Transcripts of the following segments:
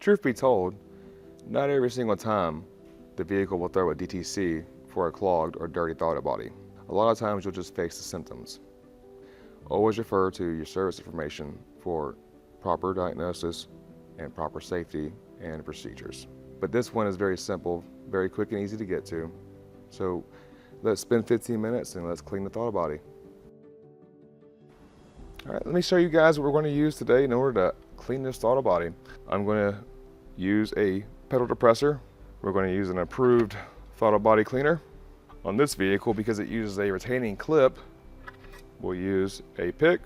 Truth be told, not every single time the vehicle will throw a DTC for a clogged or dirty throttle body. A lot of times you'll just face the symptoms. Always refer to your service information for proper diagnosis and proper safety and procedures. But this one is very simple, very quick and easy to get to. So let's spend 15 minutes and let's clean the throttle body. All right, let me show you guys what we're going to use today in order to clean this throttle body. I'm going to use a pedal depressor. We're going to use an approved throttle body cleaner. On this vehicle, because it uses a retaining clip, we'll use a pick,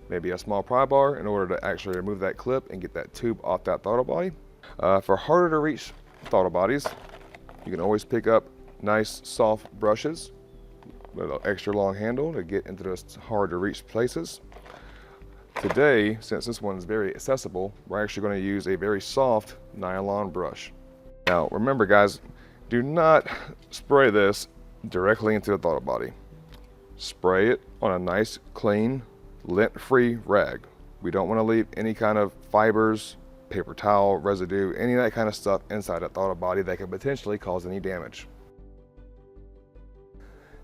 maybe a small pry bar in order to actually remove that clip and get that tube off that throttle body. For harder to reach throttle bodies, you can always pick up nice soft brushes with an extra long handle to get into those hard to reach places. Today, since this one is very accessible, we're actually going to use a very soft nylon brush. Now remember guys, do not spray this directly into the throttle body. Spray it on a nice, clean, lint-free rag. We don't want to leave any kind of fibers, paper towel, residue, any of that kind of stuff inside the throttle body that could potentially cause any damage.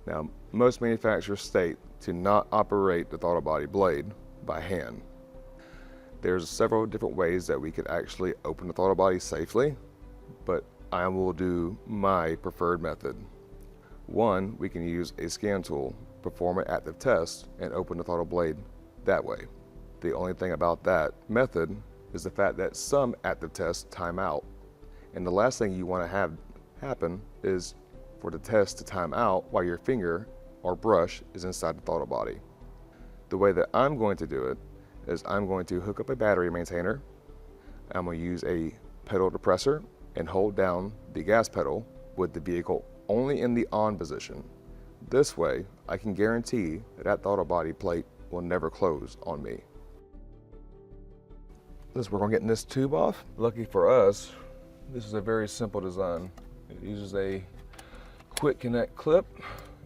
Now, most manufacturers state to not operate the throttle body blade by hand. There's several different ways that we could actually open the throttle body safely, but I will do my preferred method. One, we can use a scan tool, perform an active test, and open the throttle blade that way. The only thing about that method is the fact that some active tests time out. And the last thing you want to have happen is for the test to time out while your finger or brush is inside the throttle body. The way that I'm going to do it is I'm going to hook up a battery maintainer. I'm going to use a pedal depressor and hold down the gas pedal with the vehicle only in the on position. This way, I can guarantee that that throttle body plate will never close on me. Let's work on getting this tube off. Lucky for us, this is a very simple design. It uses a quick connect clip,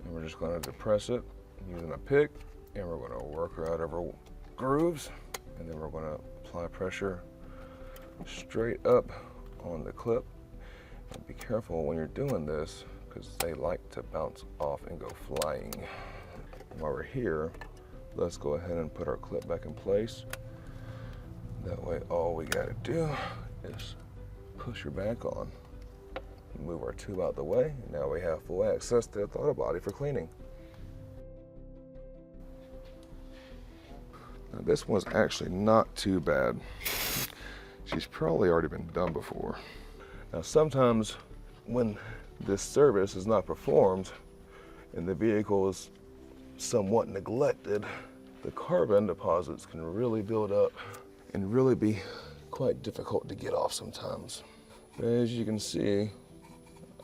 and we're just going to depress it using a pick, and we're going to work right over grooves, and then we're going to apply pressure straight up on the clip. And be careful when you're doing this, because they like to bounce off and go flying. While we're here, let's go ahead and put our clip back in place. That way, all we gotta do is push her back on, move our tube out the way, and now we have full access to the throttle body for cleaning. Now this one's actually not too bad. She's probably already been done before. Now sometimes when this service is not performed and the vehicle is somewhat neglected, the carbon deposits can really build up and really be quite difficult to get off sometimes. But as you can see,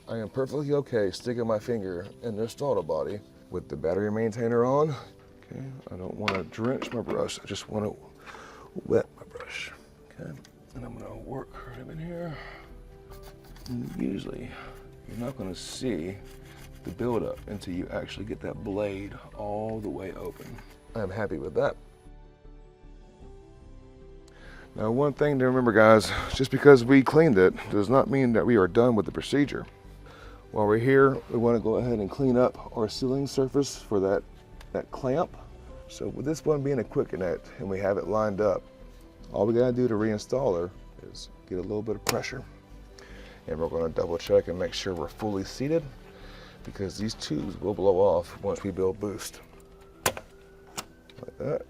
I am perfectly okay sticking my finger in this throttle body with the battery maintainer on. Okay, I don't want to drench my brush, I just want to wet my brush. Okay, and I'm going to work right in here. And usually, you're not going to see the buildup until you actually get that blade all the way open. I'm happy with that. Now, one thing to remember, guys, just because we cleaned it does not mean that we are done with the procedure. While we're here, we want to go ahead and clean up our sealing surface for that clamp. So with this one being a quick connect and we have it lined up, all we gotta do to reinstall her is get a little bit of pressure. And we're going to double check and make sure we're fully seated, because these tubes will blow off once we build boost. Like that.